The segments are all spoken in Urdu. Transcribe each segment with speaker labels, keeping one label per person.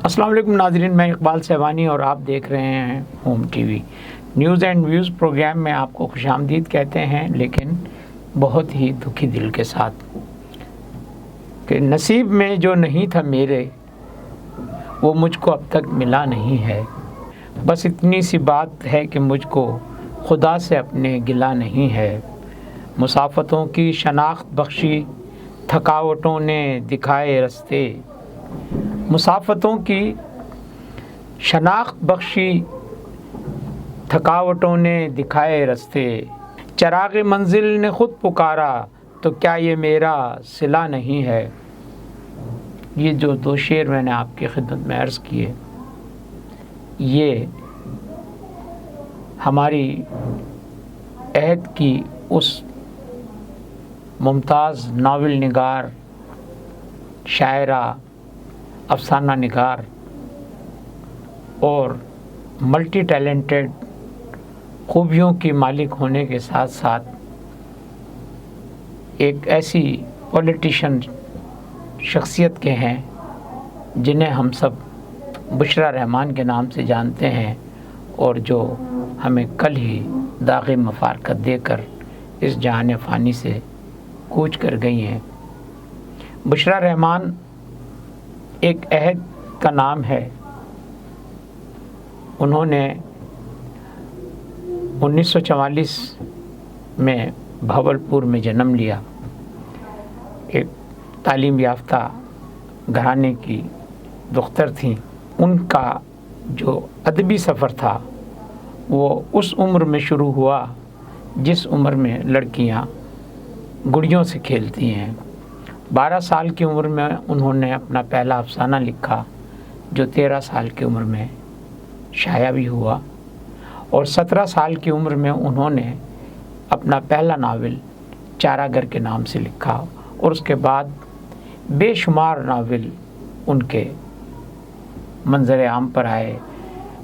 Speaker 1: السلام علیکم ناظرین، میں اقبال سہوانی اور آپ دیکھ رہے ہیں home TV news and views programme میں آپ کو خوش آمدید کہتے ہیں، لیکن بہت ہی دکھی دل کے ساتھ کہ نصیب میں جو نہیں تھا میرے وہ مجھ کو اب تک ملا نہیں ہے۔ بس اتنی سی بات ہے کہ مجھ کو خدا سے اپنے گلہ نہیں ہے۔ مسافتوں کی شناخت بخشی تھکاوٹوں نے دکھائے رستے، مسافتوں کی شناخت بخشی تھکاوٹوں نے دکھائے رستے، چراغ منزل نے خود پکارا تو کیا یہ میرا صلہ نہیں ہے۔ یہ جو دو شعر میں نے آپ کی خدمت میں عرض کیے، یہ ہماری عہد کی اس ممتاز ناول نگار، شاعرہ، افسانہ نگار اور ملٹی ٹیلنٹڈ خوبیوں کی مالک ہونے کے ساتھ ساتھ ایک ایسی پولیٹیشین شخصیت کے ہیں جنہیں ہم سب بشریٰ رحمان کے نام سے جانتے ہیں، اور جو ہمیں کل ہی داغ مفارقت دے کر اس جہان فانی سے کوچ کر گئی ہیں۔ بشریٰ رحمان ایک عہد کا نام ہے۔ انہوں نے 1944 میں بھاولپور میں جنم لیا۔ ایک تعلیم یافتہ گھرانے کی دختر تھیں۔ ان کا جو ادبی سفر تھا وہ اس عمر میں شروع ہوا جس عمر میں لڑکیاں گڑیوں سے کھیلتی ہیں۔ 12 سال کی عمر میں انہوں نے اپنا پہلا افسانہ لکھا جو 13 سال کی عمر میں شائع بھی ہوا، اور 17 سال کی عمر میں انہوں نے اپنا پہلا ناول چارہ گر کے نام سے لکھا، اور اس کے بعد بے شمار ناول ان کے منظر عام پر آئے۔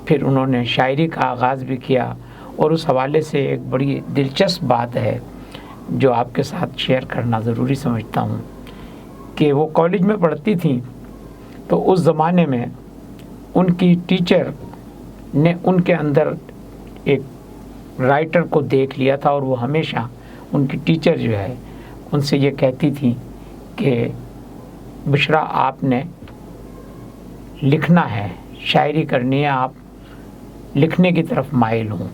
Speaker 1: پھر انہوں نے شاعری کا آغاز بھی کیا، اور اس حوالے سے ایک بڑی دلچسپ بات ہے جو آپ کے ساتھ شیئر کرنا ضروری سمجھتا ہوں کہ وہ کالج میں پڑھتی تھیں، تو اس زمانے میں ان کی ٹیچر نے ان کے اندر ایک رائٹر کو دیکھ لیا تھا، اور وہ ہمیشہ ان کی ٹیچر جو ہے ان سے یہ کہتی تھی کہ بشریٰ آپ نے لکھنا ہے، شاعری کرنی ہے، آپ لکھنے کی طرف مائل ہوں۔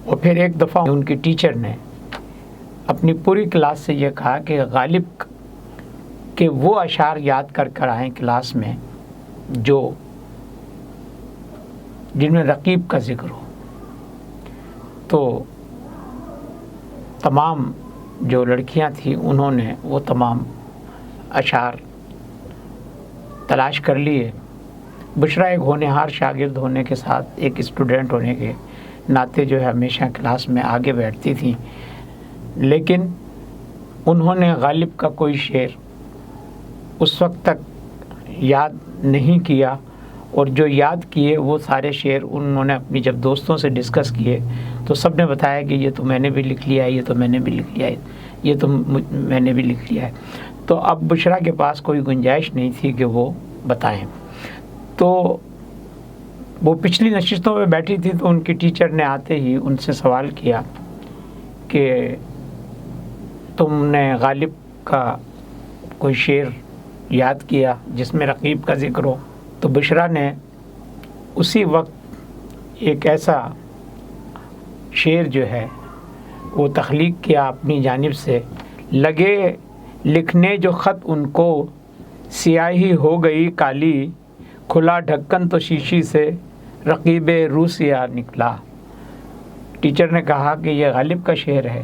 Speaker 1: اور پھر ایک دفعہ ان کی ٹیچر نے اپنی پوری کلاس سے یہ کہا کہ غالب کہ وہ اشعار یاد کر کر آئیں کلاس میں جن میں رقیب کا ذکر ہو۔ تو تمام جو لڑکیاں تھیں انہوں نے وہ تمام اشعار تلاش کر لیے۔ بشریٰ ایک ہونہار شاگرد ہونے کے ساتھ، ایک اسٹوڈنٹ ہونے کے ناطے جو ہے ہمیشہ کلاس میں آگے بیٹھتی تھیں، لیکن انہوں نے غالب کا کوئی شعر اس وقت تک یاد نہیں کیا، اور جو یاد کیے وہ سارے شعر انہوں نے اپنی جب دوستوں سے ڈسکس کیے تو سب نے بتایا کہ یہ تو میں نے بھی لکھ لیا ہے، یہ تو میں نے بھی لکھ لیا ہے، یہ تو میں نے بھی لکھ لیا ہے۔ تو اب بشریٰ کے پاس کوئی گنجائش نہیں تھی کہ وہ بتائیں۔ تو وہ پچھلی نشستوں میں بیٹھی تھی، تو ان کی ٹیچر نے آتے ہی ان سے سوال کیا کہ تم نے غالب کا کوئی شعر یاد کیا جس میں رقیب کا ذکر ہو؟ تو بشریٰ نے اسی وقت ایک ایسا شعر جو ہے وہ تخلیق کیا اپنی جانب سے، لگے لکھنے جو خط ان کو سیاہی ہو گئی کالی، کھلا ڈھکن تو شیشی سے رقیب روسیا نکلا۔ ٹیچر نے کہا کہ یہ غالب کا شعر ہے،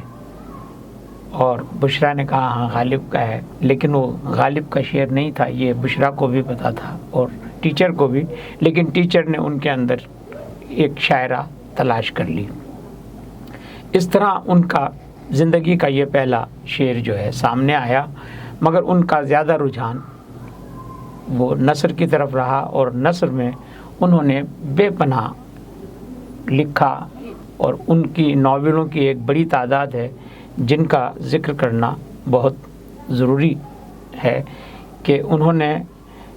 Speaker 1: اور بشریٰ نے کہا ہاں غالب کا ہے، لیکن وہ غالب کا شعر نہیں تھا، یہ بشریٰ کو بھی پتا تھا اور ٹیچر کو بھی، لیکن ٹیچر نے ان کے اندر ایک شاعرہ تلاش کر لی۔ اس طرح ان کا زندگی کا یہ پہلا شعر جو ہے سامنے آیا، مگر ان کا زیادہ رجحان وہ نثر کی طرف رہا، اور نثر میں انہوں نے بے پناہ لکھا، اور ان کی ناولوں کی ایک بڑی تعداد ہے جن کا ذکر کرنا بہت ضروری ہے کہ انہوں نے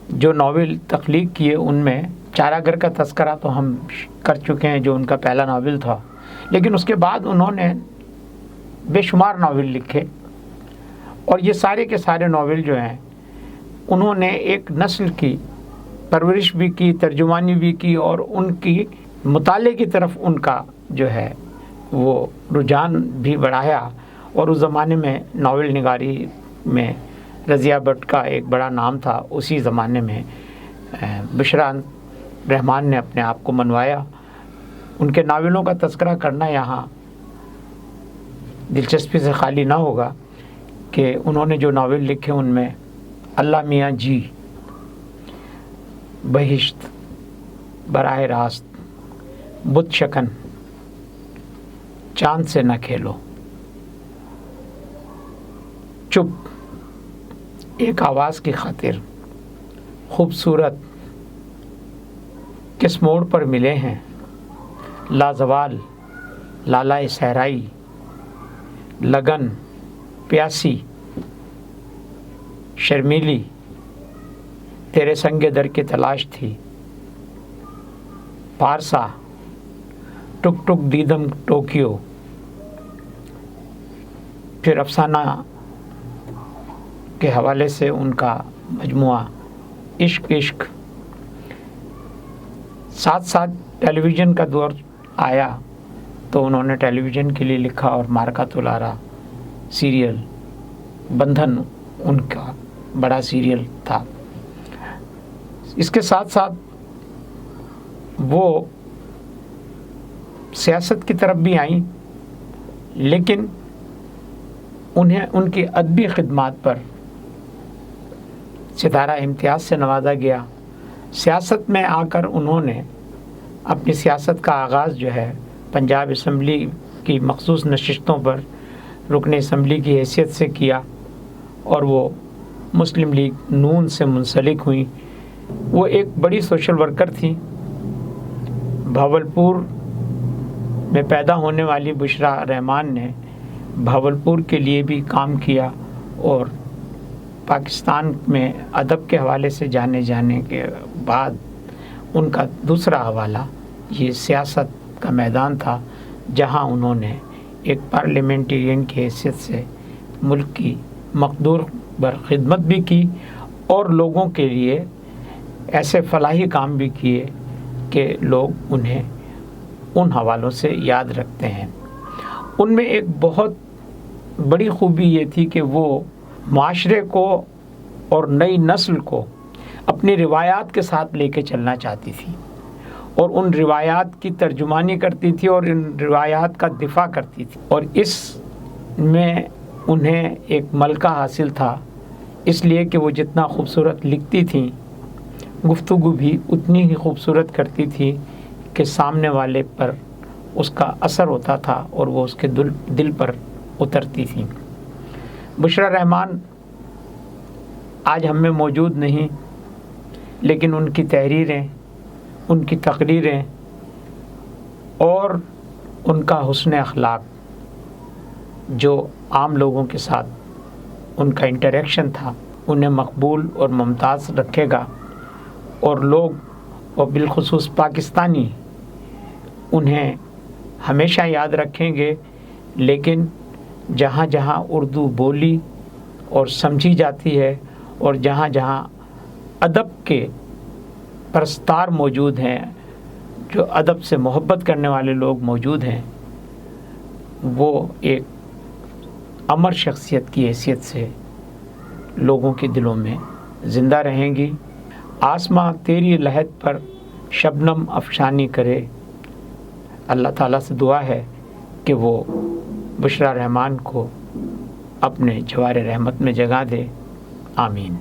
Speaker 1: جو ناول تخلیق کیے ان میں چارہ گھر کا تذکرہ تو ہم کر چکے ہیں، جو ان کا پہلا ناول تھا، لیکن اس کے بعد انہوں نے بے شمار ناول لکھے، اور یہ سارے کے سارے ناول جو ہیں انہوں نے ایک نسل کی پرورش بھی کی، ترجمانی بھی کی، اور ان کی مطالعے کی طرف ان کا جو ہے وہ رجحان بھی بڑھایا۔ اور اس زمانے میں ناول نگاری میں رضیہ بٹ کا ایک بڑا نام تھا، اسی زمانے میں بشرا رحمان نے اپنے آپ کو منوایا۔ ان کے ناولوں کا تذکرہ کرنا یہاں دلچسپی سے خالی نہ ہوگا کہ انہوں نے جو ناول لکھے ان میں اللہ میاں جی، بہشت، براہ راست، بت شکن، چاند سے نہ کھیلو، چپ، ایک آواز کی خاطر، خوبصورت، کس موڑ پر ملے ہیں، لازوال، لالائے صحرائی، لگن، پیاسی، شرمیلی، تیرے سنگ در کی تلاش تھی، پارسا، ٹک ٹک دیدم ٹوکیو، پھر افسانہ کے حوالے سے ان کا مجموعہ عشق عشق۔ ساتھ ساتھ ٹیلی ویژن کا دور آیا تو انہوں نے ٹیلی ویژن کے لیے لکھا، اور مارکا تلارا سیریل، بندھن ان کا بڑا سیریل تھا۔ اس کے ساتھ ساتھ وہ سیاست کی طرف بھی آئیں، لیکن انہیں ان کی ادبی خدمات پر ستارہ امتیاز سے نوازا گیا۔ سیاست میں آ کر انہوں نے اپنی سیاست کا آغاز جو ہے پنجاب اسمبلی کی مخصوص نشستوں پر رکن اسمبلی کی حیثیت سے کیا، اور وہ مسلم لیگ نون سے منسلک ہوئیں۔ وہ ایک بڑی سوشل ورکر تھیں۔ بھاولپور میں پیدا ہونے والی بشرا رحمان نے بھاولپور کے لیے بھی کام کیا، اور پاکستان میں ادب کے حوالے سے جانے کے بعد ان کا دوسرا حوالہ یہ سیاست کا میدان تھا، جہاں انہوں نے ایک پارلیمنٹرین کی حیثیت سے ملک کی مقدور بر خدمت بھی کی، اور لوگوں کے لیے ایسے فلاحی کام بھی کیے کہ لوگ انہیں ان حوالوں سے یاد رکھتے ہیں۔ ان میں ایک بہت بڑی خوبی یہ تھی کہ وہ معاشرے کو اور نئی نسل کو اپنی روایات کے ساتھ لے کے چلنا چاہتی تھی، اور ان روایات کی ترجمانی کرتی تھی، اور ان روایات کا دفاع کرتی تھی، اور اس میں انہیں ایک ملکہ حاصل تھا، اس لیے کہ وہ جتنا خوبصورت لکھتی تھیں، گفتگو بھی اتنی ہی خوبصورت کرتی تھی کہ سامنے والے پر اس کا اثر ہوتا تھا، اور وہ اس کے دل پر اترتی تھیں۔ بشرا رحمان آج ہم میں موجود نہیں، لیکن ان کی تحریریں، ان کی تقریریں اور ان کا حسن اخلاق جو عام لوگوں کے ساتھ ان کا انٹریکشن تھا، انہیں مقبول اور ممتاز رکھے گا، اور لوگ اور بالخصوص پاکستانی انہیں ہمیشہ یاد رکھیں گے۔ لیکن جہاں جہاں اردو بولی اور سمجھی جاتی ہے، اور جہاں جہاں ادب کے پرستار موجود ہیں، جو ادب سے محبت کرنے والے لوگ موجود ہیں، وہ ایک امر شخصیت کی حیثیت سے لوگوں کے دلوں میں زندہ رہیں گی۔ آسماں تیری لہد پر شبنم افشانی کرے۔ اللہ تعالیٰ سے دعا ہے کہ وہ بشرا رحمان کو اپنے جوار رحمت میں جگہ دے۔ آمین۔